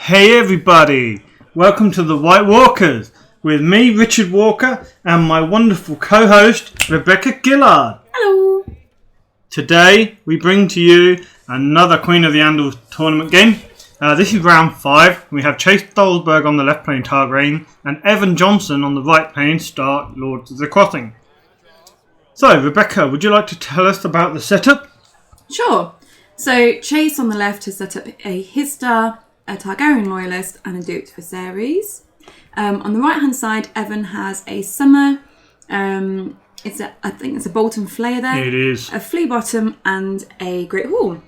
Hey everybody, welcome to the White Walkers with me, Richard Walker, and my wonderful co-host, Rebecca Gillard. Hello. Today we bring to you another Queen of the Andals tournament game. This is round 5. We have Chase Stolzberg on the left playing Targaryen and Evan Johnson on the right playing Stark, Lords of the Crossing. So Rebecca, would you like to tell us about the setup? Sure. So Chase on the left has set up a Hizdahr, a Targaryen loyalist, and a Duped Viserys. On the right hand side, Evan has a Summer. I think it's a Bolton Flayer there. It is. A Flea Bottom and a Great Hall.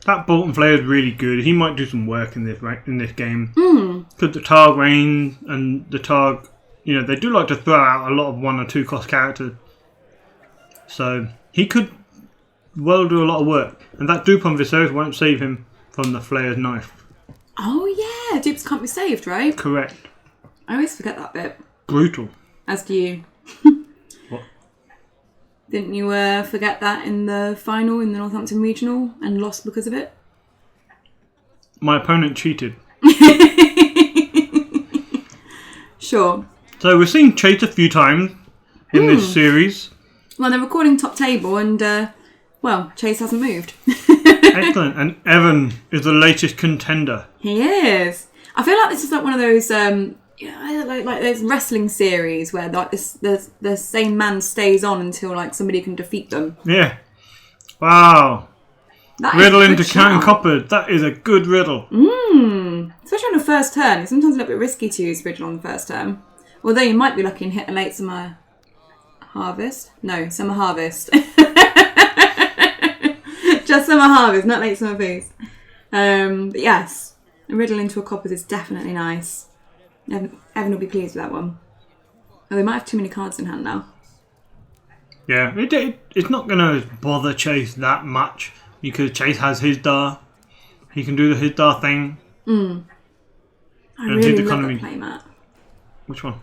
That Bolton Flayer is really good. He might do some work in this game. Because the Targaryen and the Targ, they do like to throw out a lot of 1 or 2 cost characters. So he could well do a lot of work. And that dupe on Viserys won't save him from the Flayer's knife. Oh yeah, dupes can't be saved, right? Correct. I always forget that bit. Brutal. As do you. What? Didn't you forget that in the final in the Northampton Regional and lost because of it? My opponent cheated. Sure. So we've seen Chase a few times in this series. Well, they're recording top table and, Chase hasn't moved. Excellent. And Evan is the latest contender. He is. I feel like this is like one of those, like those wrestling series where like the same man stays on until like somebody can defeat them. Yeah. Wow. That Riddle is a into good Count shout. Coppered. That is a good riddle. Especially on the first turn. It's sometimes a little bit risky to use Riddle on the first turn. Although you might be lucky and hit a late summer harvest. No, summer harvest. Just summer harvest, not late summer feast. But yes, a riddle into a Coppers is definitely nice. Evan will be pleased with that one. Oh, they might have too many cards in hand now. Yeah, it's not going to bother Chase that much because Chase has Hizdahr. He can do the Hizdahr thing. I And really his love economy. that playmat. Which one?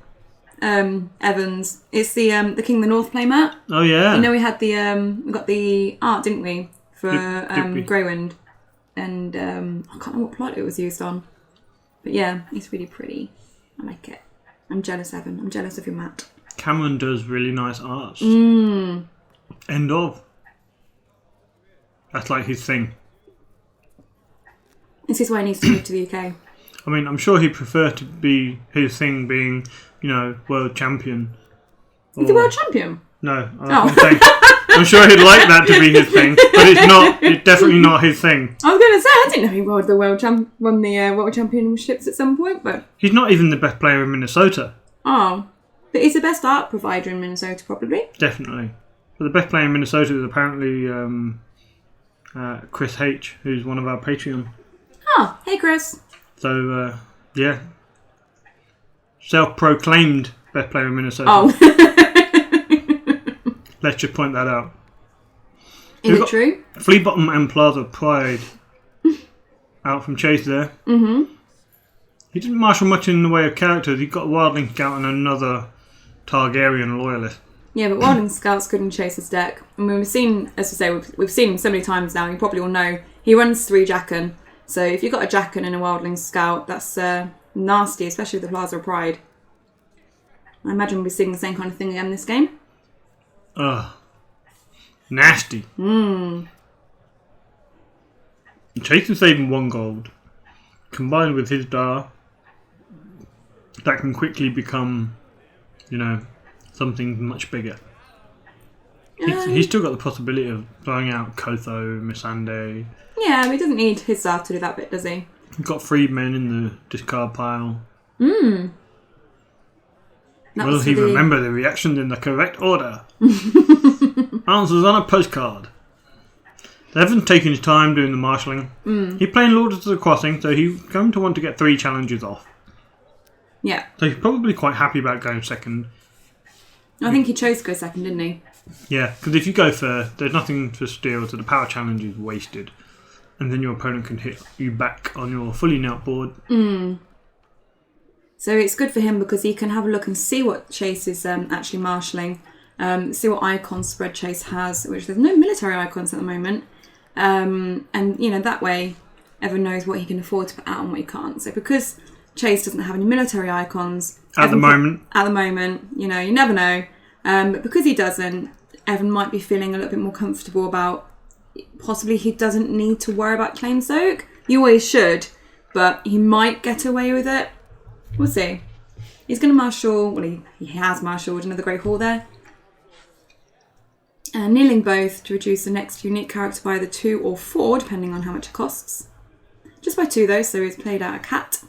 Evans. It's the King of the North playmat. Oh, yeah. We had we got the art, didn't we, for Dippy. Greywind, and I can't remember what plot it was used on, but yeah, it's really pretty. I like it. I'm jealous, Evan. I'm jealous of your mat. Cameron does really nice arts. End of. That's like his thing. This is why he needs to move to the UK. I mean, I'm sure he'd prefer to be his thing being, world champion. He's the world champion. No, I'm saying, I'm sure he'd like that to be his thing, but it's not. It's definitely not his thing. I was going to say I didn't know he won the world championships at some point, but He's not even the best player in Minnesota. but he's the best art provider in Minnesota, probably. Definitely. But the best player in Minnesota is apparently Chris H, who's one of our Patreon. Oh, hey Chris. So, yeah. Self-proclaimed best player in Minnesota. Oh, Let's just point that out. is We've it got true? Flea Bottom and Plaza Pride out from Chase there. He didn't marshal much in the way of characters. He got a Wildling Scout and another Targaryen loyalist. Yeah, but Wilding Scouts couldn't chase his deck. I mean, we've seen, as I say, we've seen him so many times now. You probably all know he runs 3 Jaqen. So if you've got a Jaqen and a Wildling Scout, that's nasty, especially with the Plaza of Pride. I imagine we'll be seeing the same kind of thing again this game. Ugh. Nasty. Chase is saving 1 gold. Combined with his Dar, that can quickly become, something much bigger. He's still got the possibility of throwing out Kotho, Missandei. Yeah, but he doesn't need his staff to do that bit, does he? He's got 3 men in the discard pile. That Will was he for the- remember the reactions in the correct order? Answers on a postcard. Evan's taking his time doing the marshalling. He's playing Lords of the Crossing, so he's going to want to get 3 challenges off. Yeah. So he's probably quite happy about going second. I think he chose to go second, didn't he? Yeah, because if you go first, there's nothing to steal, so the power challenge is wasted. And then your opponent can hit you back on your fully knelt board. So it's good for him because he can have a look and see what Chase is actually marshalling. See what icon spread Chase has, which there's no military icons at the moment. And, that way Evan knows what he can afford to put out and what he can't. So because Chase doesn't have any military icons at the moment, you know, you never know. But because he doesn't, Evan might be feeling a little bit more comfortable about possibly he doesn't need to worry about claim soak. He always should, but he might get away with it. We'll see. He's going to marshal, well, he has marshalled another Great Hall there. Kneeling both to reduce the next unique character by either 2 or 4, depending on how much it costs. Just by 2 though, so he's played out a cat,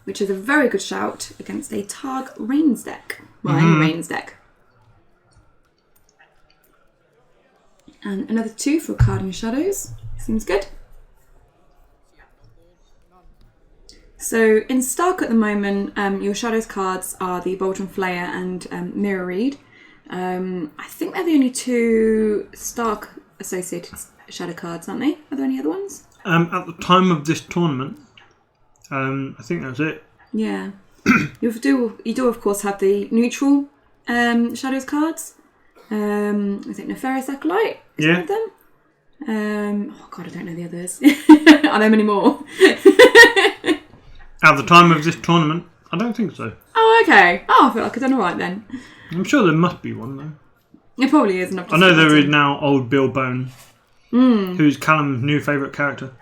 which is a very good shout against a Targ Reigns deck. Well, any Reigns deck. And another 2 for Carding Shadows. Seems good. So in Stark at the moment, your Shadows cards are the Bolton Flayer and Mirror Reed. I think they're the only 2 Stark associated Shadow cards, aren't they? Are there any other ones? At the time of this tournament, I think that's it. Yeah. you do of course have the neutral Shadows cards. I think Nefarious Acolyte is one of them. Oh god, I don't know the others. Are there many more? At the time of this tournament, I don't think so. Oh, okay. Oh, I feel like I've done alright then. I'm sure there must be one though. It probably is. I know there is now old Bill Bone, who's Callum's new favourite character.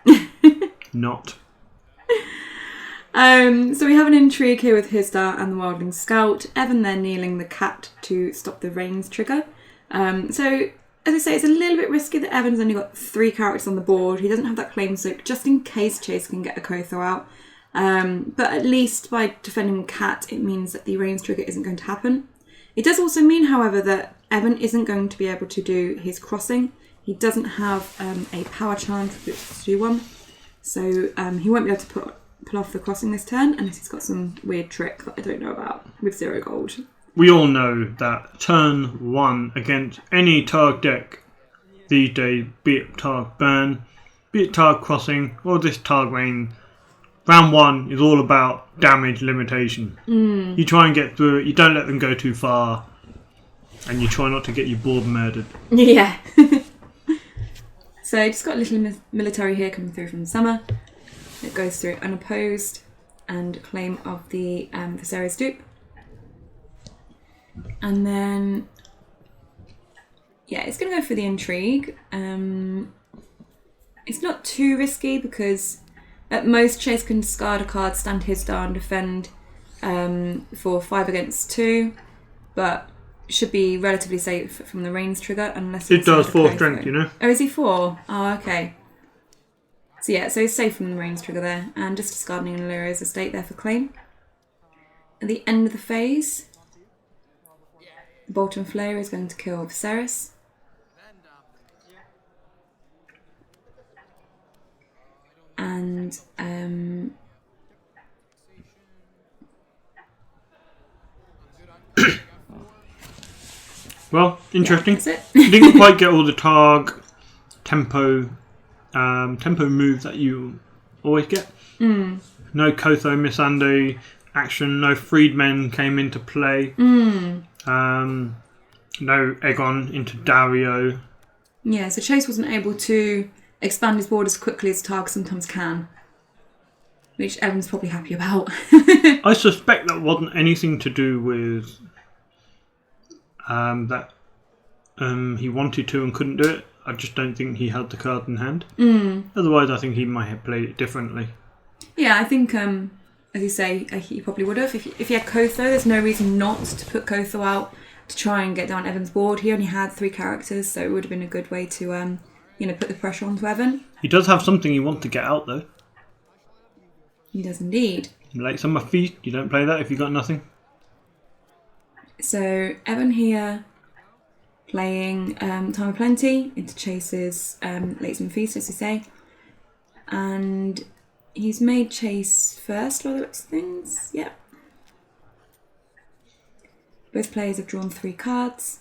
Not. So we have an intrigue here with Hisdar and the Wildling Scout. Evan there kneeling the cat to stop the Reigns trigger. So, as I say, it's a little bit risky that Evan's only got 3 characters on the board. He doesn't have that claim soak, just in case Chase can get a Kotho out. But at least by defending Cat, it means that the Reigns trigger isn't going to happen. It does also mean, however, that Evan isn't going to be able to do his crossing. He doesn't have a power charge to do one. So he won't be able to pull off the crossing this turn unless he's got some weird trick that I don't know about with 0 gold. We all know that turn 1 against any Targ deck these days, be it Targ Burn, be it Targ Crossing, or this Targ Reign, round 1 is all about damage limitation. You try and get through it, you don't let them go too far, and you try not to get your board murdered. Yeah. So just got a little military here coming through from the summer. It goes through unopposed and claim of the Viserys dupe. And then, yeah, it's going to go for the intrigue. It's not too risky because at most Chase can discard a card, stand Hisdar and defend for 5 against 2, but should be relatively safe from the Reigns trigger unless it does 4 strength, you know. Oh, is he 4? Oh, okay. So yeah, so he's safe from the Reigns trigger there, and just discarding Illyrio's estate there for claim. At the end of the phase, the Bolton Flayer is going to kill Viserys. And well, interesting. Yeah, that's it. Didn't quite get all the Targ tempo moves that you always get. No Kotho Missandei action, no Freedmen came into play. No Aegon into Dario. Yeah, so Chase wasn't able to expand his board as quickly as Targ sometimes can, which Evan's probably happy about. I suspect that wasn't anything to do with that he wanted to and couldn't do it. I just don't think he had the card in hand. Otherwise, I think he might have played it differently. Yeah, I think, as you say, he probably would have. If he had Kotho, there's no reason not to put Kotho out to try and get down Evan's board. He only had 3 characters, so it would have been a good way to put the pressure onto Evan. He does have something he wants to get out, though. He does indeed. Like Summer Feast, you don't play that if you got nothing. So Evan here playing Time of Plenty into Chase's Late Summer Feast, as we say. And he's made Chase first by the looks of things. Yeah. Both players have drawn 3 cards.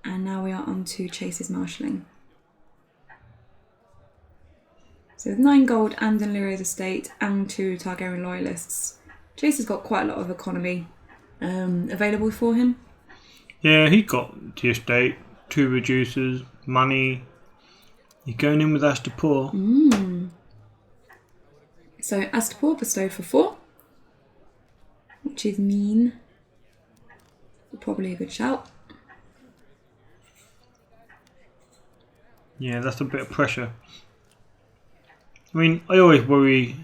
And now we are on to Chase's marshalling. So with 9 gold and Illyrio's estate and 2 Targaryen loyalists, Chase has got quite a lot of economy available for him. Yeah, he got the estate, 2 reducers, money, You're going in with Astapor. So Astapor bestowed for 4, which is mean. Probably a good shout. Yeah, that's a bit of pressure. I mean, I always worry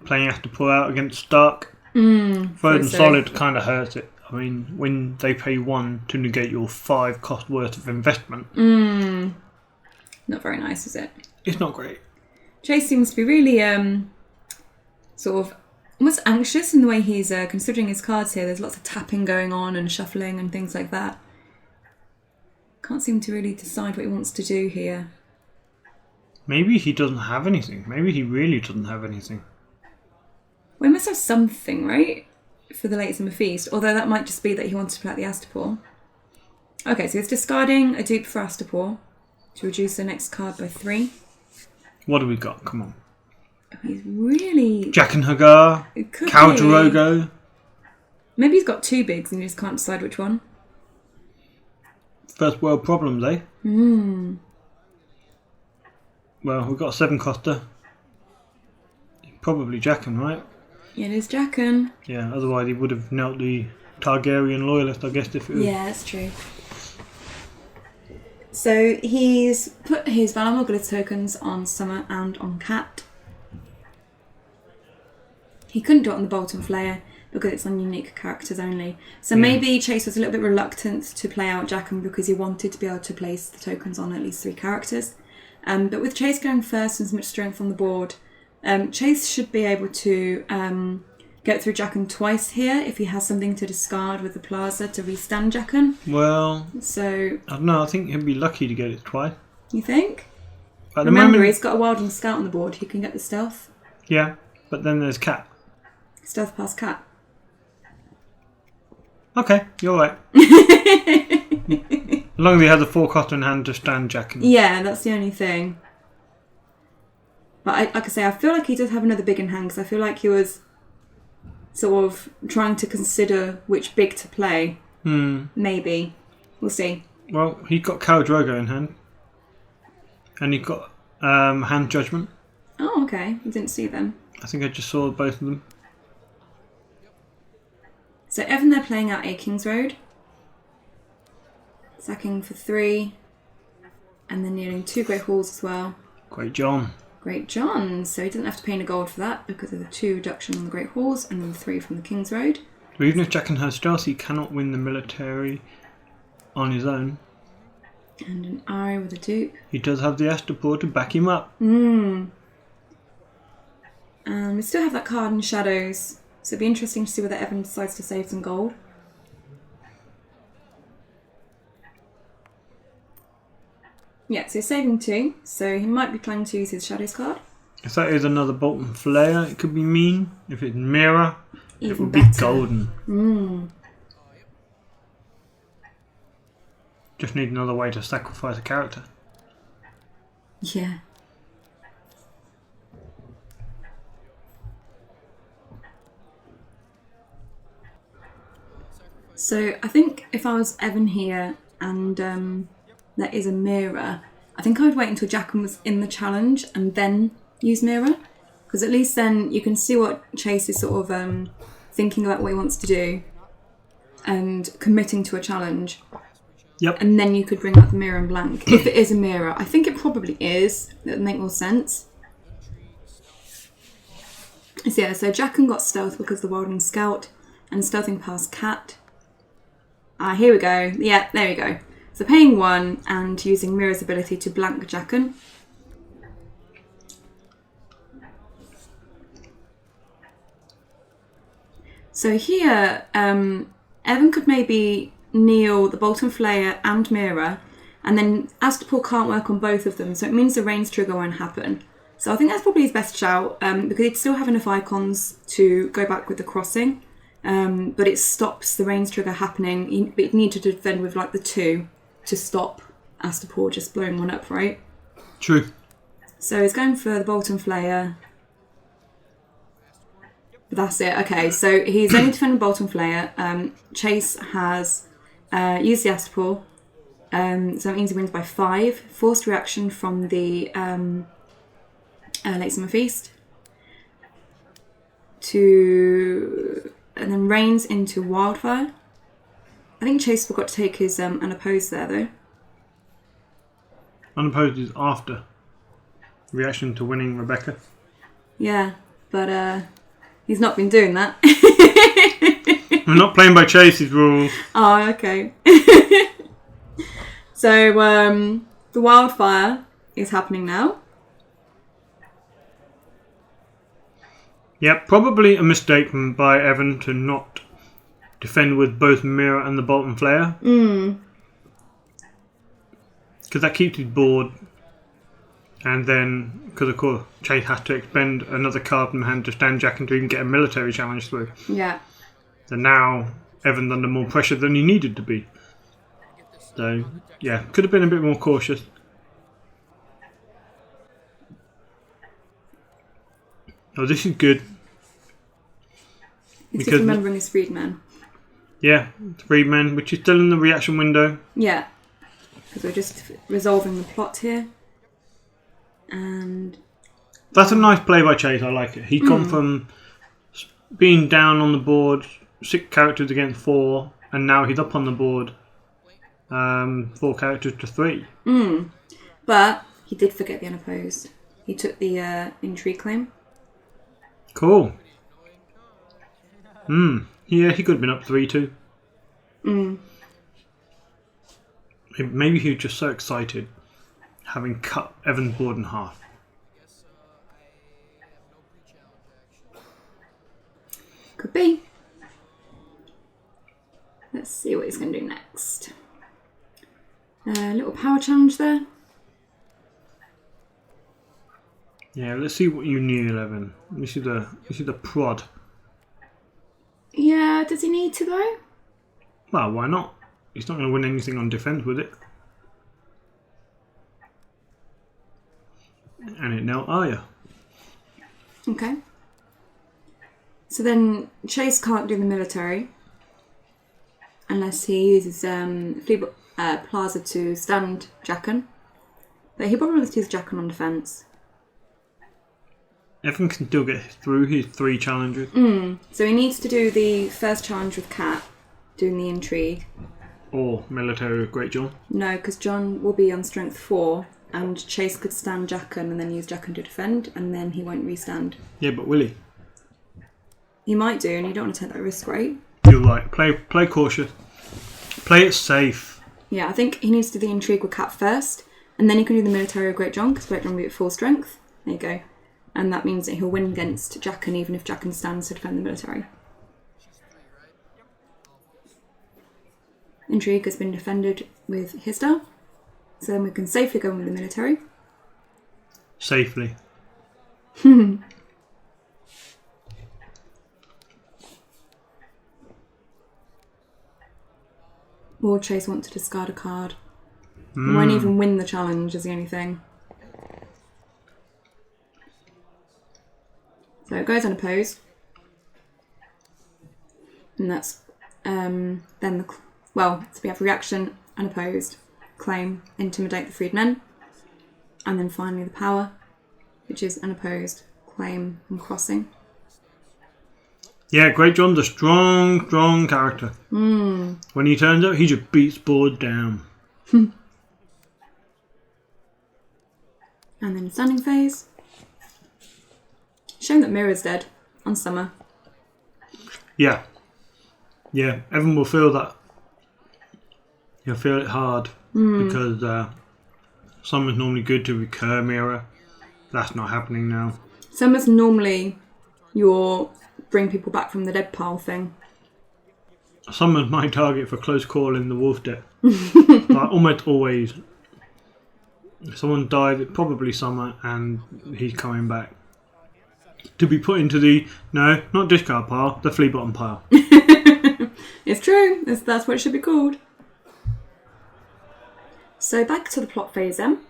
playing Astapor out against Stark. Frozen Solid kind of hurts it. I mean, when they pay 1 to negate your 5 cost worth of investment. Not very nice, is it? It's not great. Chase seems to be really sort of almost anxious in the way he's considering his cards here. There's lots of tapping going on and shuffling and things like that. Can't seem to really decide what he wants to do here. Maybe he doesn't have anything. Maybe he really doesn't have anything. Well, he must have something, right? For the late summer feast. Although that might just be that he wants to play out the Astapor. Okay, so he's discarding a dupe for Astapor to reduce the next card by 3. What do we got? Come on. He's really... Jack and Hagar. Khal Drogo. Maybe he's got 2 bigs and he just can't decide which one. First world problems, eh? Well, we've got a 7 coster. Probably Jaqen, right? Yeah, it is Jaqen. Yeah, otherwise he would have knelt the Targaryen loyalist, I guess, if it was... Yeah, that's true. So he's put his Valar Morghulis tokens on Summer and on Cat. He couldn't do it on the Bolton Flayer because it's on unique characters only. So maybe Chase was a little bit reluctant to play out Jaqen because he wanted to be able to place the tokens on at least 3 characters. But with Chase going first and so much strength on the board, Chase should be able to get through Jaqen twice here if he has something to discard with the Plaza to restand Jaqen. Well, so I don't know. I think he'll be lucky to get it twice. You think? At the Remember, moment, he's got a Wildling Scout on the board. He can get the stealth. Yeah, but then there's Cat. Stealth past Cat. Okay, you're right. As long as he has a 4 coster in hand to stand Jaqen. Yeah, that's the only thing. But like I say, I feel like he does have another big in hand because I feel like he was sort of trying to consider which big to play. Maybe. We'll see. Well, he got Khal Drogo in hand. And he got Hand Judgment. Oh, okay. I didn't see them. I think I just saw both of them. So Evan, they're playing out a King's Road. Sacking for 3. And then nearing 2 Great Halls as well. Great John. Great John. So he doesn't have to pay any gold for that because of the 2 reduction on the Great Halls and the 3 from the King's Road. So even if Jaqen has stealth, he cannot win the military on his own. And an eye with a dupe. He does have the Astapor to back him up. We still have that card in Shadows. So it'd be interesting to see whether Evan decides to save some gold. Yeah, so he's saving 2. So he might be planning to use his Shadows card. If that is another Bolton Flayer, it could be mean. If it's Mirror, it would be golden. Just need another way to sacrifice a character. Yeah. So I think if I was Evan here and there is a mirror, I think I would wait until Jaqen was in the challenge and then use mirror. Because at least then you can see what Chase is sort of thinking about what he wants to do and committing to a challenge. Yep. And then you could bring out the mirror and blank. If it is a mirror. I think it probably is. That would make more sense. So yeah, so Jaqen got stealth because of the Wildling Scout and stealthing past Cat. Here we go. Yeah, there we go. So paying 1 and using Mirror's ability to blank Jaqen. So here, Evan could maybe kneel the Bolton Flayer and Mirror, and then Astapor can't work on both of them, so it means the range trigger won't happen. So I think that's probably his best shout, because he'd still have enough icons to go back with the crossing, but it stops the range trigger happening. But you'd need to defend with like the 2 to stop Astapor just blowing one up, right? True. So he's going for the Bolton Flayer. But that's it. Okay, so he's only defending Bolton Flayer. Chase has used the Astapor So that means he wins by 5. Forced reaction from the Late Summer Feast. And then Rains into Wildfire. I think Chase forgot to take his unopposed there though. Unopposed is after reaction to winning Rebecca. Yeah, but he's not been doing that. We're not playing by Chase's rules. Oh, okay. So the Wildfire is happening now. Yeah, probably a mistake by Evan to not defend with both Mirror and the Bolt and Flare. Because that keeps his board. And then, because of course, Chase has to expend another card from hand to stand Jack until he can get a military challenge through. Yeah. So now, Evan's under more pressure than he needed to be. So, yeah, could have been a bit more cautious. Oh, this is good. It's just remembering his Freedman. Yeah, Freedman, which is still in the reaction window. Yeah. Because we're just resolving the plot here. And that's a nice play by Chase, I like it. He's gone from being down on the board, 6 characters against 4, and now he's up on the board, 4 characters to 3. But he did forget the unopposed. He took the intrigue claim. Cool. Yeah, he could have been up 3-2. Maybe he was just so excited, having cut Evan's board in half. Could be. Let's see what he's going to do next. Little power challenge there. Yeah, let's see what you knew, Evan. This is the prod. Yeah, does he need to though? Well, why not? He's not going to win anything on defense with it. And it now Arya. Okay. So then Chase can't do the military unless he uses Plaza to stand Jaqen. But he probably wants to use Jaqen on defence. Evan can still get through his 3 challenges. So he needs to do the first challenge with Kat, doing the intrigue. Or military with Great John. No, because John will be on strength 4, and Chase could stand Jaqen and then use Jaqen to defend, and then he won't restand. Yeah, but will he? He might do, and you don't want to take that risk, right? You're right. Play cautious. Play it safe. Yeah, I think he needs to do the intrigue with Kat first, and then he can do the military with Great John, because Great John will be at full strength. There you go. And that means that he'll win against Jaqen even if Jaqen stands to defend the military. Intrigue has been defended with Histar, so then we can safely go in with the military. Safely. Or Chase wants to discard a card. He won't even win the challenge is the only thing. So it goes unopposed. And that's then so we have reaction, unopposed, claim, intimidate the freedmen. And then finally the power, which is unopposed, claim, and crossing. Yeah, Great John's a strong character. When he turns up, he just beats board down. And then standing phase. Shame that Mirror's dead on Summer. Yeah. Yeah, Evan will feel that. He'll feel it hard because Summer's normally good to recur Mirror. That's not happening now. Summer's normally your bring people back from the dead pile thing. Summer's my target for close call in the Wolf deck. Like, almost always. If someone died, it's probably Summer and he's coming back. To be put into the, no, not discard pile, the flea bottom pile. It's true. That's what it should be called. So back to the plot phase then.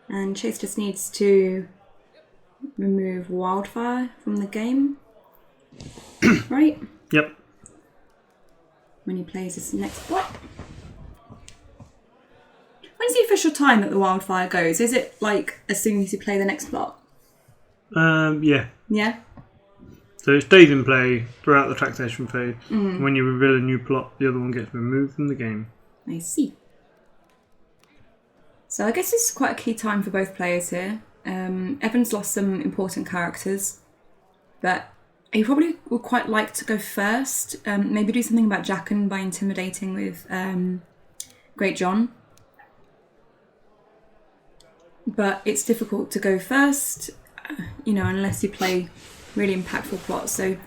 And Chase just needs to remove Wildfire from the game. Right? Yep. When he plays his next plot. When's the official time that the wildfire goes? Is it like as soon as you play the next plot? Yeah. Yeah. So it stays in play throughout the taxation phase. When you reveal a new plot, the other one gets removed from the game. I see. So I guess this is quite a key time for both players here. Evan's lost some important characters, but he probably would quite like to go first. Maybe do something about Jaqen by intimidating with Great John. But it's difficult to go first, unless you play really impactful plots. So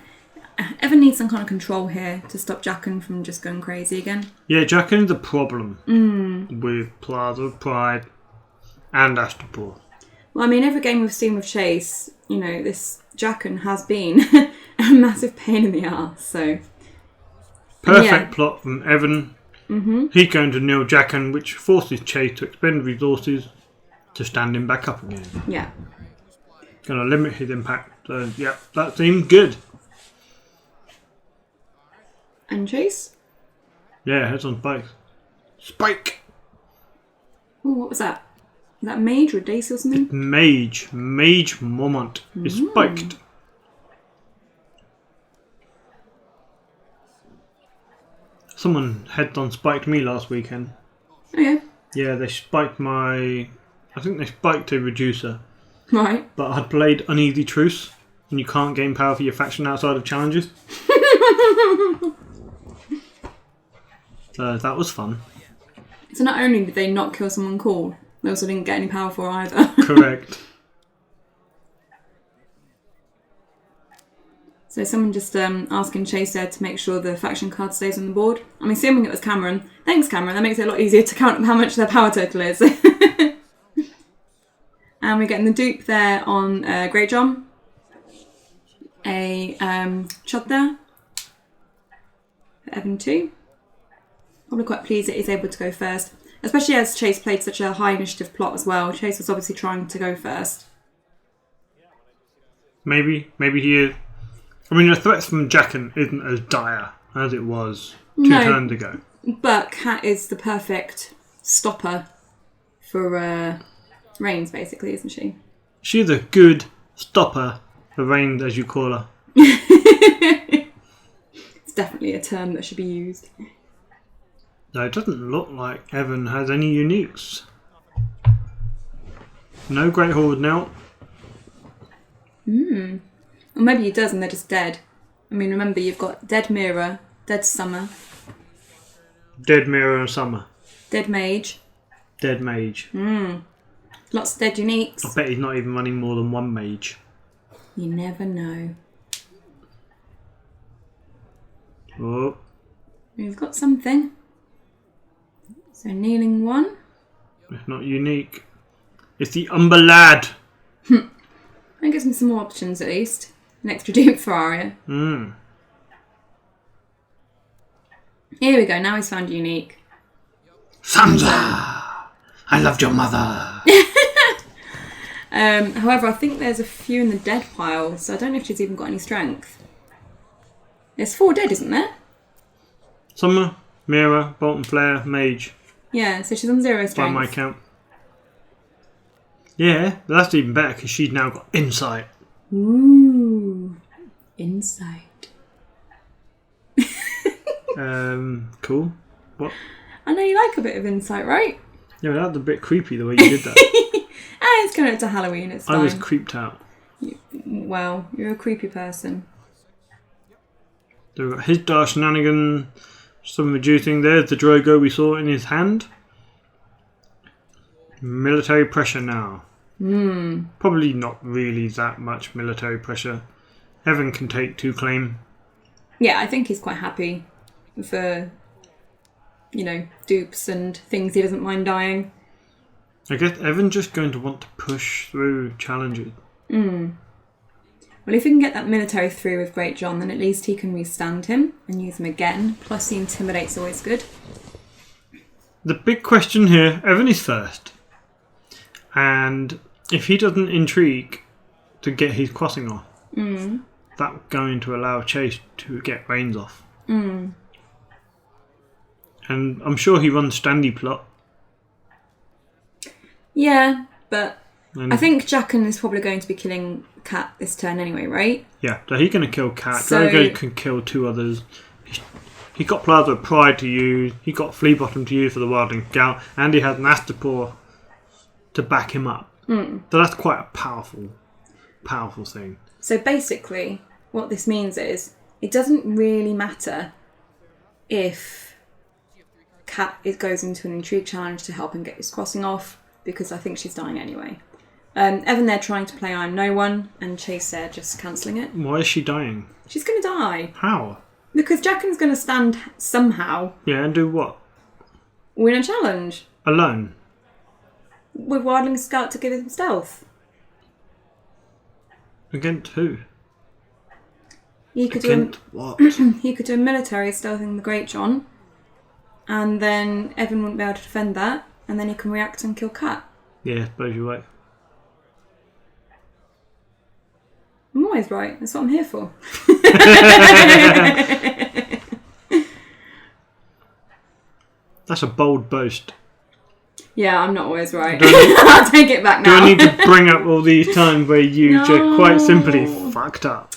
Evan needs some kind of control here to stop Jaqen from just going crazy again. Yeah, Jaqen's a problem with Plaza, Pride, and Astapor. Well, I mean, every game we've seen with Chase, this Jaqen has been a massive pain in the arse. So perfect plot from Evan. He's going to kneel Jaqen, which forces Chase to expend resources to stand him back up again. Yeah. Going to limit his impact. So, yeah, that seemed good. And Chase? Yeah, heads on Spike. Spike! Oh, what was that? Is that Mage or Daisy or something? Mage Mormont is spiked. Someone heads on spiked me last weekend. Oh yeah. Yeah, they spiked I think they spiked a reducer. Right. But I'd played Uneasy Truce, and you can't gain power for your faction outside of challenges. So that was fun. So not only did they not kill someone cool, they also didn't get any power for either. Correct. So someone just asking Chase there to make sure the faction card stays on the board. I'm assuming it was Cameron. Thanks, Cameron. That makes it a lot easier to count up how much their power total is. And we're getting the dupe there on Great John. A Chod there. For Evan 2. Probably quite pleased that he's able to go first. Especially as Chase played such a high initiative plot as well. Chase was obviously trying to go first. Maybe he is. I mean, the threats from Jaqen isn't as dire as it was two turns ago. But Cat is the perfect stopper for Reigns, basically, isn't she? She's a good stopper for Reigns, as you call her. It's definitely a term that should be used. No, it doesn't look like Evan has any uniques. No Great Horde now. Or maybe he does and they're just dead. I mean, remember, you've got Dead Mirror, Dead Summer. Dead Mirror and Summer. Dead Mage. Dead Mage. Lots of dead uniques. I bet he's not even running more than one mage. You never know. Oh. We've got something. So kneeling 1. It's not unique. It's the Umber Lad. That gives me some more options at least. An extra dupe for Arya. Here we go, now he's found unique. Sansa! I loved your mother. However, I think there's a few in the dead pile, so I don't know if she's even got any strength. There's 4 dead, isn't there? Summer, Mira, Bolton Flare, Mage. Yeah, so she's on 0 strength. By my count. Yeah, but that's even better because she's now got insight. Ooh. Insight. Cool. What? I know you like a bit of insight, right? Yeah, but that was a bit creepy the way you did that. It's coming up to Halloween, it's fine. I was creeped out. Well, you're a creepy person. So we've got his dark shenanigan, some reducing. There's the Drogo we saw in his hand. Military pressure now. Probably not really that much military pressure. Evan can take 2 claim. Yeah, I think he's quite happy for, dupes and things he doesn't mind dying. I guess Evan's just going to want to push through challenges. Well, if we can get that military through with Great John, then at least he can withstand him and use him again. Plus, the intimidate's always good. The big question here, Evan is first. And if he doesn't intrigue to get his crossing off, that's going to allow Chase to get Reigns off. And I'm sure he runs Standy plot. Yeah, but And, I think Jaqen is probably going to be killing Cat this turn anyway, right? Yeah, so he's going to kill Cat. So- Drogo can kill 2 others. He got Plasma Pride to use. He got Fleabottom to use for the Wildling Scout. And he has an Astapor to back him up. So that's quite a powerful thing. So basically, what this means is it doesn't really matter if Cat goes into an intrigue challenge to help him get his crossing off, because I think she's dying anyway. Evan there trying to play I'm No One, and Chase there just cancelling it. Why is she dying? She's going to die. How? Because Jaqen's going to stand somehow, Yeah, and do what? win a challenge Alone? with Wildling Scout to give him stealth. Against who? He could Against what? he could do a military stealthing the Great John, and then Evan wouldn't be able to defend that, and then he can react and kill Cat. Yeah, I suppose you're right. I'm always right. That's what I'm here for. That's a bold boast. Yeah, I'm not always right. I'll take it back Do now. I need to bring up all these times where you just quite simply fucked up?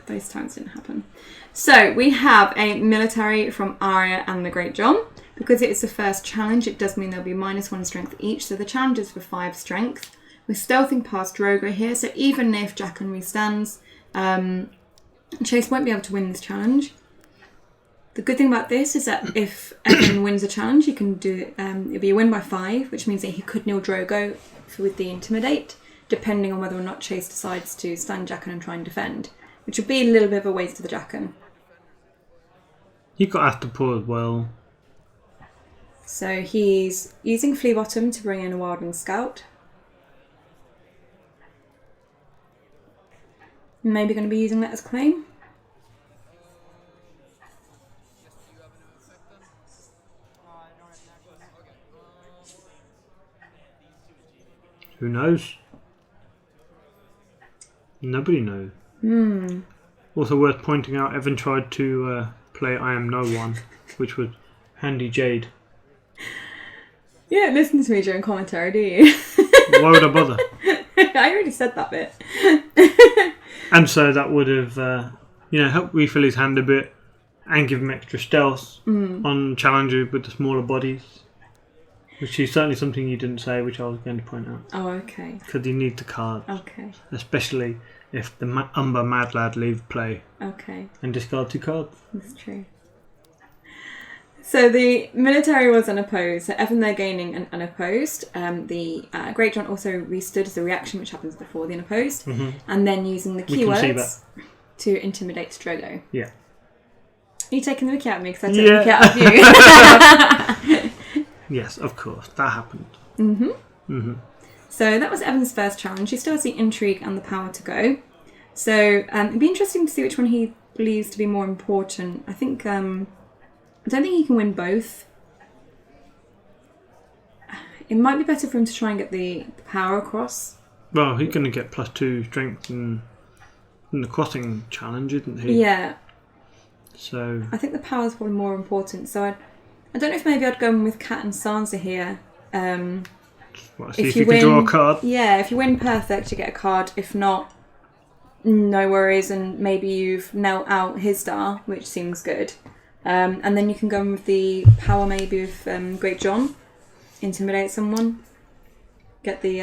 Those times didn't happen. So we have a military from Arya and the Great John. Because it is the first challenge, it does mean there'll be -1 strength each. So the challenge is for 5 strength. We're stealthing past Drogo here, so even if Jaqen restands, Chase won't be able to win this challenge. The good thing about this is that if Evan wins a challenge, he can do it'll be a win by 5, which means that he could kneel Drogo with the Intimidate, depending on whether or not Chase decides to stand Jaqen and try and defend, which would be a little bit of a waste of the Jaqen. You got Astapor as well. So he's using Fleabottom to bring in a Wildling Scout. Maybe going to be using that as claim. Who knows? Nobody knows. Also worth pointing out, Evan tried to play I Am No One, which was Handy Jade. You don't listen to me during commentary, do you? Why would I bother? I already said that bit. And so that would have, helped refill his hand a bit and give him extra stealth on challenges with the smaller bodies. Which is certainly something you didn't say, which I was going to point out. Oh, okay. Because you need the cards. Okay. Especially if the Umber Mad Lad leave play Okay. and discard 2 cards. That's true. So the military was unopposed. So Evan they're gaining an unopposed. The Great John also restood as a reaction, which happens before the unopposed. And then using the We can see keywords to intimidate Drogo. Yeah. Are you taking the mickey out of me? Because I took the mickey out of you. Yes, of course. That happened. So that was Evan's first challenge. He still has the intrigue and the power to go. So it'd be interesting to see which one he believes to be more important. I think I don't think he can win both. It might be better for him to try and get the power across. Well, he's going to get +2 strength in the crossing challenge, isn't he? Yeah. So I think the power is probably more important. So I don't know if maybe I'd go in with Cat and Sansa here. see if you can draw a card. Yeah, if you win perfect, you get a card. If not, no worries, and maybe you've knelt out his star, which seems good. And then you can go in with the power maybe of Great John, intimidate someone, get the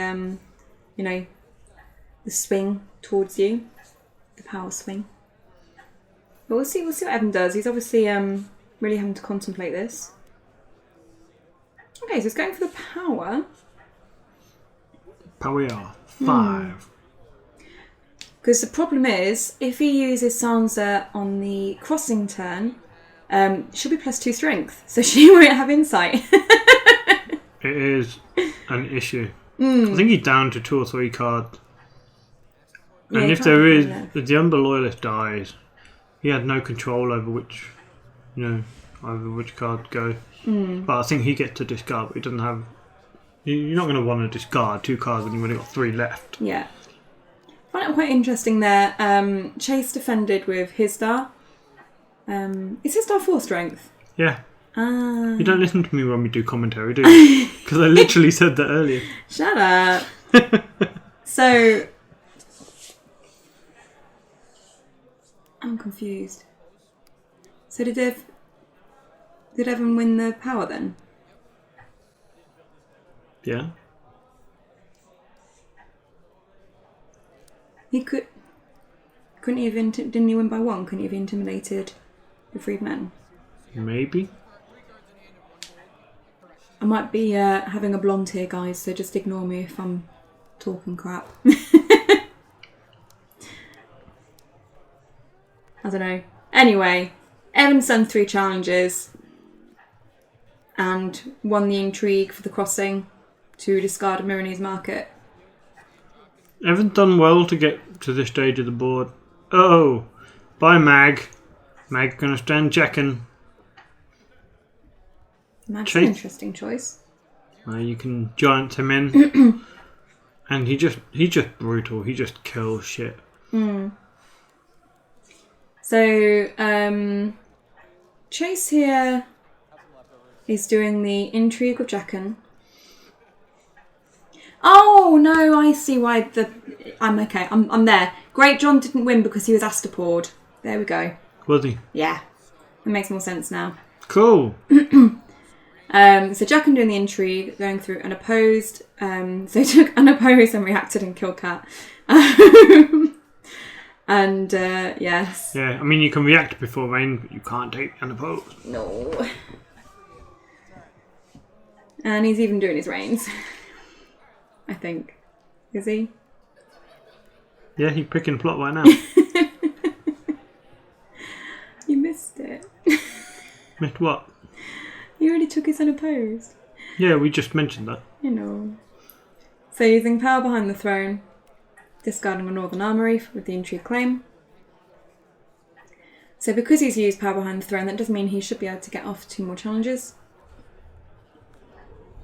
the swing towards you, the power swing. But we'll see what Evan does. He's obviously really having to contemplate this. Okay, so he's going for the power. Power 5. Because the problem is, if he uses Sansa on the crossing turn, she'll be +2 strength, so she won't have insight. It is an issue. I think he's down to 2 or 3 cards. Yeah, And he if can't there is, have if the Umber Loyalist dies, he had no control over which, over which card go. But I think he gets to discard, but he doesn't have... You're not going to want to discard 2 cards when you've only got 3 left. Yeah. I find it quite interesting there. Chase defended with his star. Is his star 4 strength? Yeah. Ah. You don't listen to me when we do commentary, do you? Because I literally said that earlier. Shut up. So, I'm confused. So did Evan win the power then? Yeah. Couldn't he have didn't he win by 1? Couldn't he have intimidated the freedmen? Maybe. I might be having a blonde here, guys, so just ignore me if I'm talking crap. I don't know. Anyway, Evan's done 3 challenges and won the intrigue for the crossing to discard a Myronese market. Evan's done well to get to this stage of the board. Oh, bye Mag. Mag gonna stand jacking. That's an interesting choice. You can giant him in. And he's just brutal. He just kills shit. So, Chase here is doing the intrigue of Jackin. Oh no, I see why I'm okay. I'm there. Great John didn't win because he was Astapord. There we go. Was he? Yeah, it makes more sense now. Cool. So Jackin doing the intrigue, going through unopposed. So he took unopposed and reacted and killed Cat. And yes. Yeah, I mean you can react before rain, but you can't take unopposed. No. And he's even doing his reigns. I think. Is he? Yeah, he's picking plot right now. You missed it. Missed what? He already took his unopposed. Yeah, we just mentioned that. You know. So using power behind the throne, discarding a Northern Armoury with the intrigue claim. So because he's used power behind the throne, that does mean he should be able to get off 2 more challenges.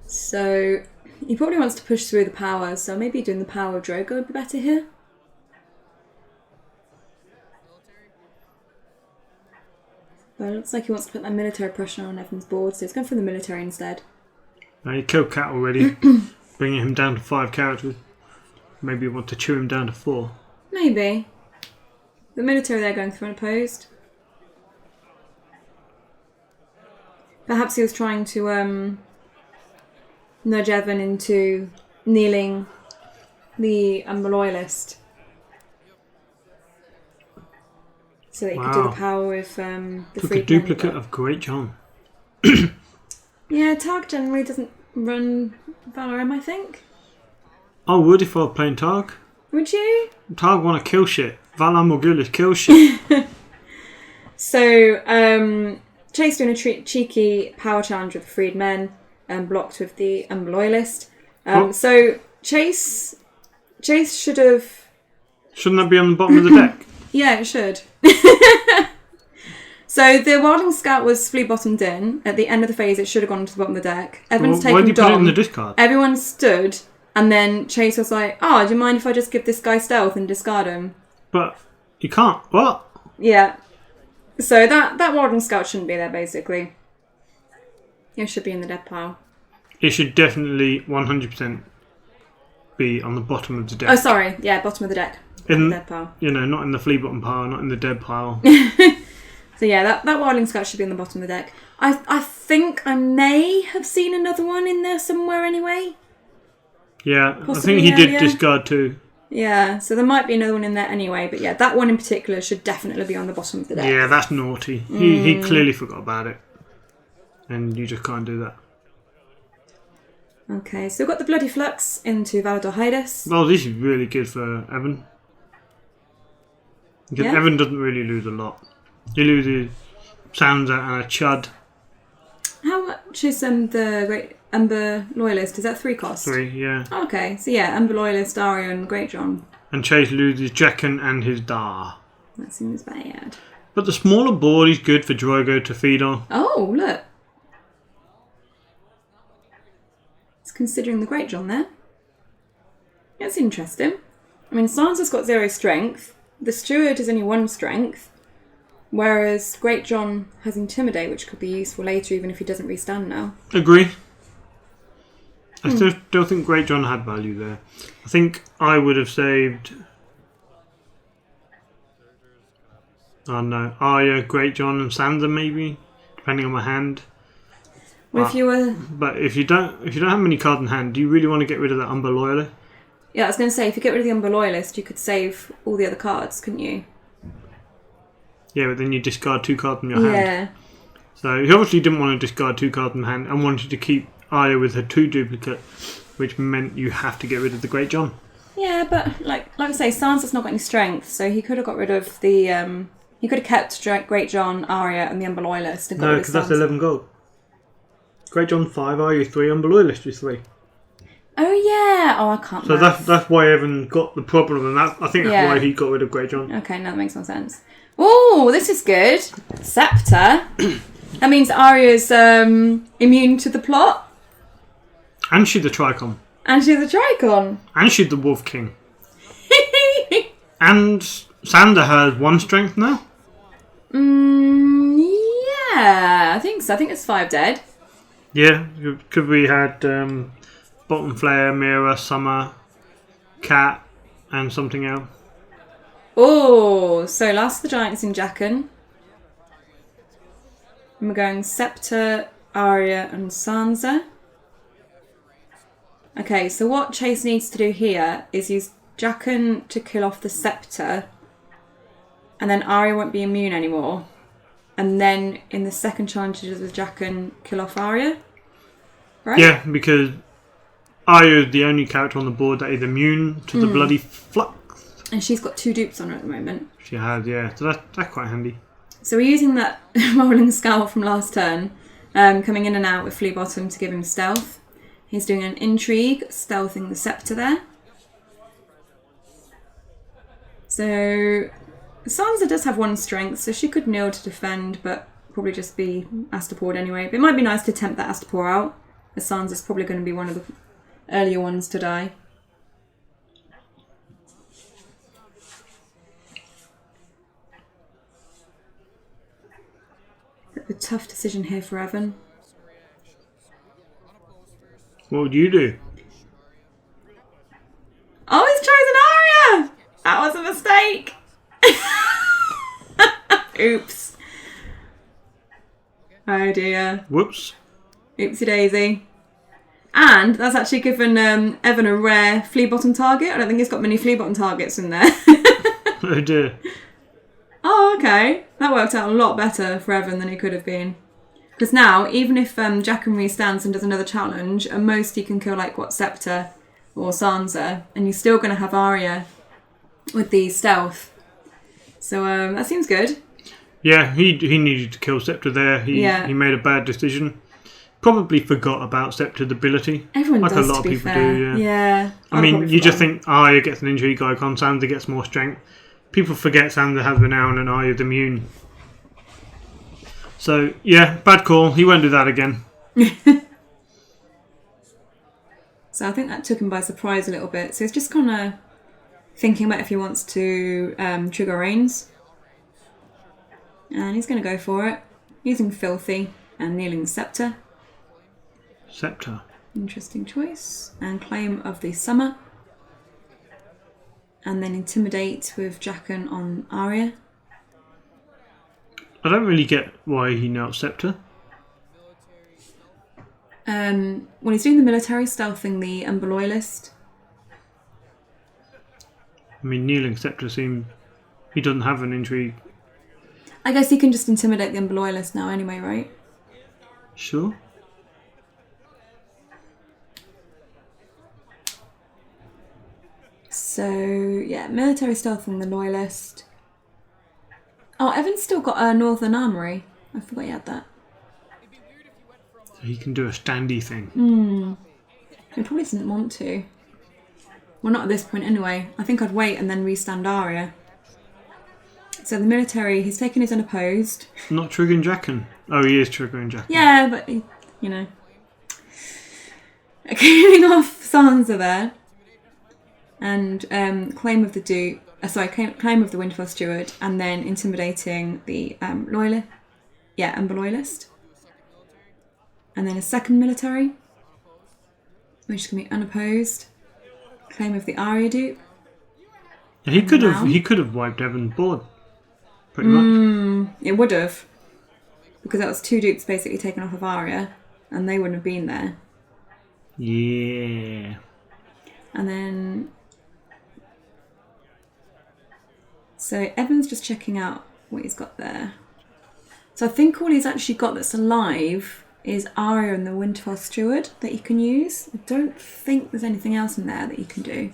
So he probably wants to push through the power, so maybe doing the power of Drogo would be better here. But it looks like he wants to put that military pressure on Evan's board, so he's going for the military instead. He killed Cat already, bringing him down to 5 characters. Maybe you want to chew him down to 4. Maybe. The military there going through unopposed. Perhaps he was trying to nudge Evan into kneeling the Loyalist. So that he could do the power with the Took Freedmen. a duplicate of Great John. Yeah, Targ generally doesn't run Valorum, I think. I would if I were playing Targ. Would you? Targ want to kill shit. Valar Morghulis kill shit. So, Chase doing a cheeky power challenge with the Freedmen and blocked with the Loyalist. So, Chase should have... Shouldn't that be on the bottom of the deck? Yeah, it should. So the Wildling Scout was flea bottomed in. At the end of the phase, it should have gone to the bottom of the deck. Evan's taken why did you Dom. put it in the discard? Everyone stood, and then Chase was like, "Oh, do you mind if I just give this guy stealth and discard him?" But you can't. What? Yeah. So that Wildling Scout shouldn't be there, basically. It should be in the dead pile. It should definitely 100% be on the bottom of the deck. Oh, sorry. Yeah, bottom of the deck. In the dead pile. You know, not in the flea bottom pile, not in the dead pile. So yeah, that Wildling Scout should be on the bottom of the deck. I think I may have seen another one in there somewhere anyway. Yeah, Possibly I think he earlier. did discard 2. Yeah, so there might be another one in there anyway. But yeah, that one in particular should definitely be on the bottom of the deck. Yeah, that's naughty. He clearly forgot about it. And you just can't do that. Okay, so we've got the Bloody Flux into Valador Hydus. Well, this is really good for Evan. Because Yeah. Evan doesn't really lose a lot. He loses Sansa and a Chud. How much is the Great Ember Loyalist? Is that 3 cost? 3, yeah. Okay, so yeah, Ember Loyalist, Arya and Great John. And Chase loses Jaqen and his Dar. That seems bad. But the smaller board is good for Drogo to feed on. Oh, look. It's considering the Great John there. That's interesting. I mean, Sansa's got 0 strength. The Steward has only 1 strength. Whereas Great John has Intimidate, which could be useful later, even if he doesn't restand now. Agree. I still think Great John had value there. I think I would have saved... Oh no, Arya, Great John and Sansa maybe, depending on my hand. Well, if you were... But if you don't have many cards in hand, do you really want to get rid of that Umber Loyalist? Yeah, I was going to say, if you get rid of the Umber Loyalist, you could save all the other cards, couldn't you? Yeah, but then you discard 2 cards from your hand. Yeah. So he obviously didn't want to discard 2 cards in hand and wanted to keep Arya with her 2 duplicate, which meant you have to get rid of the Great John. Yeah, but like I say, Sansa's not got any strength, so he could have got rid of the... he could have kept Great John, Arya, and the Umber Loyalist. And got No, rid of because that's Sansa. 11 gold. Great John 5, Arya 3, Umber Loyalist is 3. Oh yeah! Oh, I can't. So that's why Evan got the problem, and I think that's Yeah. why he got rid of Great John. Okay, now that makes more sense. Oh, this is good. Scepter. That means Arya's immune to the plot. And she's the Tricon. And she's a Tricon. And she's the Wolf King. And Sander has 1 strength now. Yeah, I think so. I think it's 5 dead. Yeah, because we had Bottom Flare, Mira, Summer, Cat, and something else. Oh, so Last of the Giants in Jaqen. And we're going Scepter, Arya, and Sansa. Okay, so what Chase needs to do here is use Jaqen to kill off the Scepter, and then Arya won't be immune anymore. And then in the second challenge he does with Jaqen, kill off Arya. Right? Yeah, because Arya is the only character on the board that is immune to the bloody flux. And she's got 2 dupes on her at the moment. She has, yeah. So that's quite handy. So we're using that rolling scowl from last turn, coming in and out with Flea Bottom to give him stealth. He's doing an intrigue, stealthing the Scepter there. So Sansa does have 1 strength, so she could kneel to defend, but probably just be Astapored anyway. But it might be nice to tempt that Astapor out, as Sansa's probably going to be one of the earlier ones to die. A tough decision here for Evan. What would you do? Oh, he's chosen Arya! That was a mistake! Oops. Oh dear. Whoops. Oopsie daisy. And that's actually given Evan a rare flea bottom target. I don't think he's got many flea bottom targets in there. Oh dear. Oh, okay. That worked out a lot better for Evan than it could have been. Because now, even if Jaqen restands and does another challenge, at most he can kill, like, what, Scepter or Sansa, and you're still going to have Arya with the stealth. So that seems good. Yeah, he needed to kill Scepter there. He made a bad decision. Probably forgot about Scepter's ability. Everyone like does, a lot to of be people fair. do, yeah. Yeah. I mean, you just think Arya gets an injury icon, Sansa gets more strength. People forget Sansa has renown and Arya's immune. So, yeah, bad call. He won't do that again. So I think that took him by surprise a little bit. So he's just kind of thinking about if he wants to trigger Reigns. And he's going to go for it. Using Filthy and kneeling the Scepter. Scepter. Interesting choice. And Claim of the Summer. And then Intimidate with Jaqen on Arya. I don't really get why he knelt Scepter. Well, he's doing the military, stealthing the Umber Loyalist. I mean, kneeling Scepter seems... He doesn't have an intrigue. I guess he can just intimidate the Umber Loyalist now anyway, right? Sure. So, yeah, military stealthing the Loyalist. Oh, Evan's still got a Northern Armoury. I forgot he had that. So he can do a standy thing. He probably didn't want to. Well, not at this point anyway. I think I'd wait and then restand Arya. So the military, he's taken his unopposed. Not triggering Jaqen. Oh, he is triggering Jaqen. Yeah, but, you know. Killing off Sansa there. And Claim of the Dupe. claim of the Winterfell Steward, and then intimidating the Umber Loyalist. And then a second military, which is going to be unopposed. Claim of the Arya dupe. Yeah, he could have wiped Evan's board, pretty much. It would have, because that was 2 dupes basically taken off of Arya, and they wouldn't have been there. Yeah. And then, so Evan's just checking out what he's got there. So I think all he's actually got that's alive is Arya and the Winterfell Steward that you can use. I don't think there's anything else in there that you can do.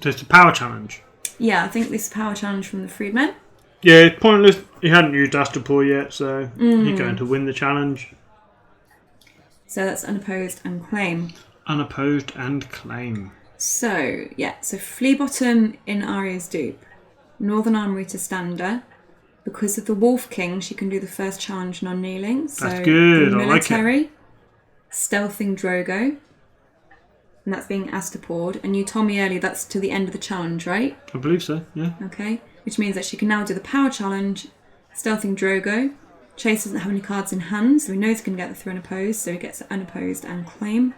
Just a power challenge. Yeah, I think this is power challenge from the Freedmen. Yeah, it's pointless. He hadn't used Astapor yet, so he's going to win the challenge. So that's unopposed and claim. Unopposed and claim. So, yeah, so Fleabottom in Arya's dupe. Northern Armory to Stander. Because of the Wolf King, she can do the first challenge non-kneeling. So that's good, the military, I like it. Stealthing Drogo. And that's being Astapored. And you told me earlier that's to the end of the challenge, right? I believe so, yeah. Okay. Which means that she can now do the power challenge, Stealthing Drogo. Chase doesn't have any cards in hand, so he knows he can get the through unopposed, so he gets unopposed and claim.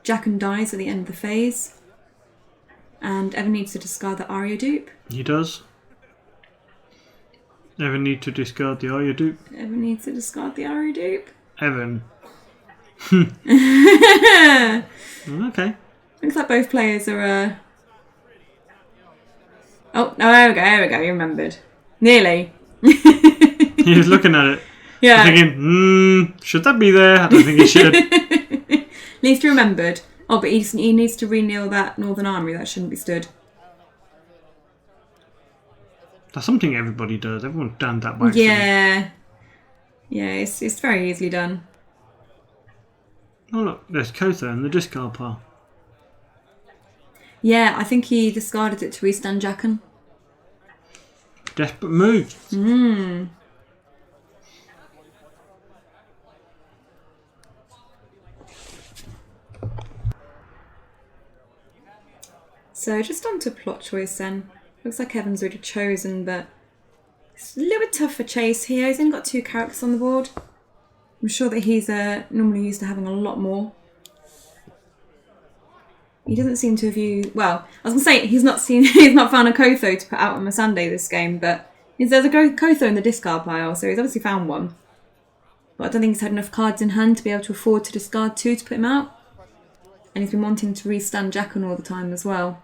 Jaqen dies at the end of the phase. And Evan needs to discard the Arya dupe. He does. Evan needs to discard the Arya dupe. Evan needs to discard the Arya dupe. Evan. Okay. Looks like both players are... Oh, no, there we go, you remembered. Nearly. He was looking at it. Yeah. Thinking, should that be there? I don't think it should. At least he remembered. Oh, but he needs to re-kneel that Northern Armory. That shouldn't be stood. That's something everybody does. Everyone's done that by accident. Yeah. Yeah, it's very easily done. Oh look, there's Kotha in the discard pile. Yeah, I think he discarded it to restand Jaqen. Desperate moves. So just on to plot choice then. Looks like Evan's already chosen, but it's a little bit tough for Chase here. He's only got 2 characters on the board. I'm sure that he's normally used to having a lot more. He doesn't seem to have used... Well, I was going to say he's not found a Kotho to put out on Missandei this game, but there's a Kotho in the discard pile, so he's obviously found one. But I don't think he's had enough cards in hand to be able to afford to discard 2 to put him out. And he's been wanting to restand Jaqen all the time as well.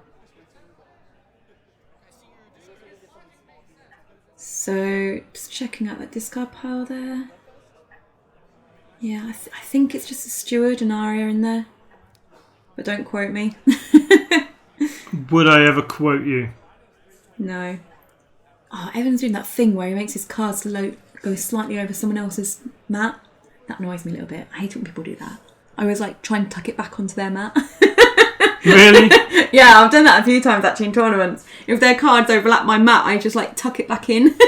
So, just checking out that discard pile there. Yeah, I think it's just a Steward and Arya in there. But don't quote me. Would I ever quote you? No. Oh, Evan's doing that thing where he makes his cards go slightly over someone else's mat. That annoys me a little bit. I hate it when people do that. I always like try and tuck it back onto their mat. Really? Yeah, I've done that a few times actually in tournaments. If their cards overlap my mat, I just like tuck it back in.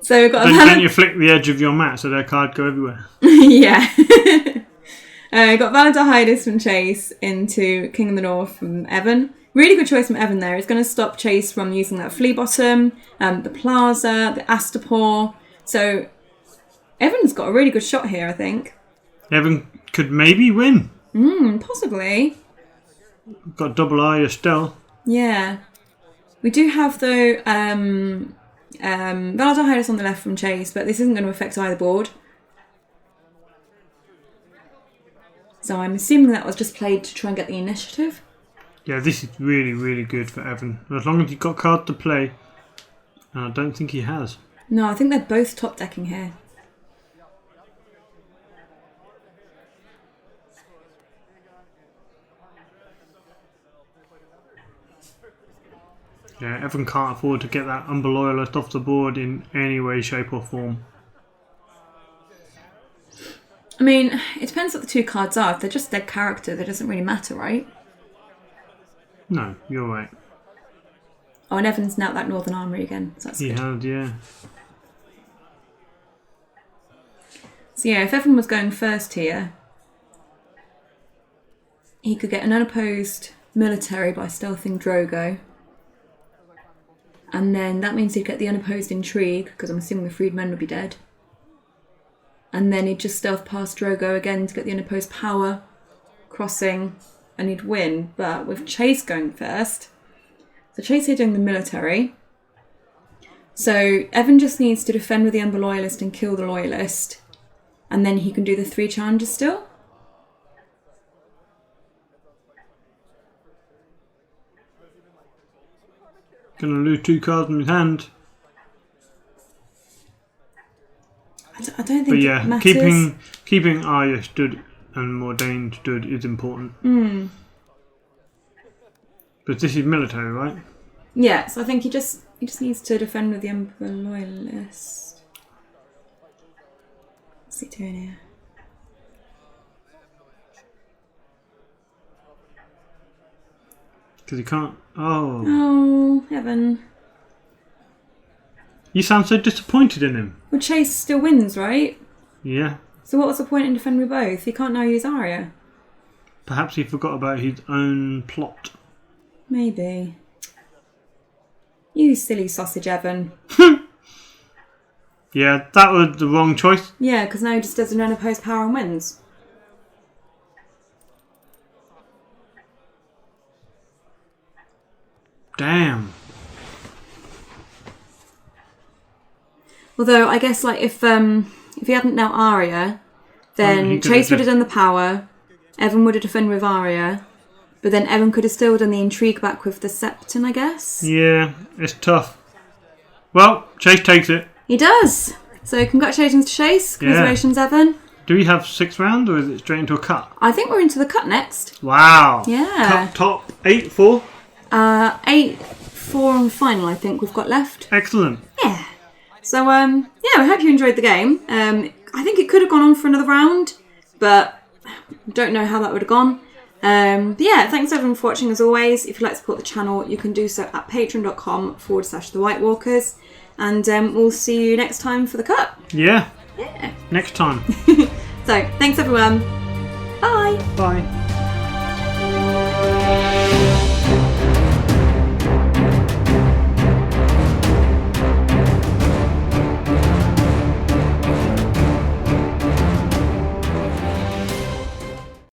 So we've got Then you flick the edge of your mat so their card go everywhere. Yeah. Got Valentin Hydus from Chase into King of the North from Evan. Really good choice from Evan there. It's going to stop Chase from using that Fleabottom, the Plaza, the Astapor. So Evan's got a really good shot here, I think. Evan could maybe win. Possibly. Got double Arya still. Yeah. We do have, though, Valentin Hydus on the left from Chase, but this isn't going to affect either board. So I'm assuming that was just played to try and get the initiative. Yeah, this is really, really good for Evan. As long as he's got card to play. And I don't think he has. No, I think they're both top decking here. Yeah, Evan can't afford to get that Umber Loyalist off the board in any way, shape or form. I mean, it depends what the 2 cards are. If they're just their character, that doesn't really matter, right? No, you're right. Oh, and Evan's now at that Northern Armory again, so that's He good. had, yeah. So yeah, if Evan was going first here, he could get an unopposed military by stealthing Drogo. And then that means he'd get the unopposed intrigue, because I'm assuming the freedmen would be dead. And then he'd just stealth past Drogo again to get the unopposed power crossing, and he'd win. But with Chase going first, so Chase here doing the military. So Evan just needs to defend with the Ember Loyalist and kill the Loyalist, and then he can do the 3 challenges still. Gonna lose 2 cards in his hand. I don't think but yeah, it matters. keeping Arya stood and Mordain stood is important. But this is military, right? Yeah, so I think he just needs to defend with the Emperor Loyalist. What's he doing here? Because he can't. Oh. Oh, Evan. You sound so disappointed in him. Well, Chase still wins, right? Yeah. So what was the point in defending with both? He can't now use Arya. Perhaps he forgot about his own plot. Maybe. You silly sausage, Evan. Yeah, that was the wrong choice. Yeah, because now he just does an unopposed power and wins. Damn. Although I guess like if he hadn't now Arya, then Chase would have done the power, Evan would have defended with Arya, but then Evan could have still done the intrigue back with the Septon, I guess. Yeah, it's tough. Well, Chase takes it. He does. So congratulations to Chase. Congratulations, Evan. Do we have 6 rounds or is it straight into a cut? I think we're into the cut next. Wow. Yeah. Top 8, 4? 8, 4 and final I think we've got left. Excellent. Yeah. So, yeah, I hope you enjoyed the game. I think it could have gone on for another round, but don't know how that would have gone. But yeah, thanks everyone for watching as always. If you'd like to support the channel, you can do so at patreon.com/The White Walkers. And we'll see you next time for the cut. Yeah. Yeah. Next time. So, thanks everyone. Bye. Bye.